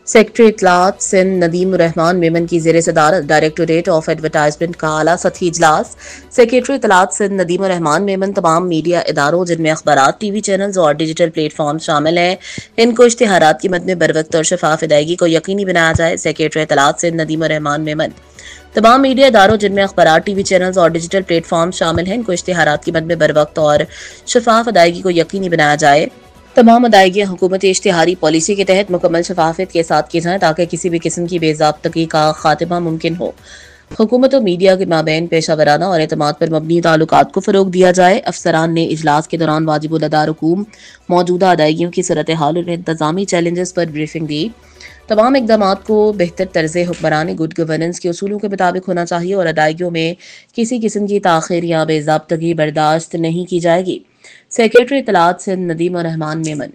Secretary اطلاعات سندھ ندیم الرحمان میمن کی زیر صدارت ڈائریکٹوریٹ آف ایڈورٹائزمنٹ کا اعلیٰ سطحی اجلاس۔ سیکریٹری اطلاعات سندھ ندیم الرحمان میمن تمام میڈیا اداروں جن میں اخبارات، ٹی وی چینلز اور ڈیجیٹل پلیٹ فارم شامل ہیں، ان کو اشتہارات کی مد میں بروقت اور شفاف ادائیگی کو یقینی بنایا جائے۔ سیکریٹری اطلاعات سندھ ندیم الرحمان میمن تمام میڈیا اداروں جن میں اخبارات، ٹی وی چینلز اور ڈیجیٹل پلیٹ فارم شامل ہیں، ان کو اشتہارات کی مد میں بروقت اور شفاف ادائیگی کو یقینی بنایا جائے۔ تمام ادائیگیاں حکومتی اشتہاری پالیسی کے تحت مکمل شفافیت کے ساتھ کی جائیں تاکہ کسی بھی قسم کی بے ضابطگی کا خاتمہ ممکن ہو۔ حکومت و میڈیا کے مابین پیشہ ورانہ اور اعتماد پر مبنی تعلقات کو فروغ دیا جائے۔ افسران نے اجلاس کے دوران واجب الادا رقوم، موجودہ ادائیگیوں کی صورتحال اور انتظامی چیلنجز پر بریفنگ دی۔ تمام اقدامات کو بہتر طرز حکمرانی گڈ گورننس کے اصولوں کے مطابق ہونا چاہیے اور ادائیگیوں میں کسی قسم کی تاخیر یا بے ضابطگی برداشت نہیں کی جائے گی۔ سیکریٹری اطلاعات سندھ ندیم الرحمان میمن۔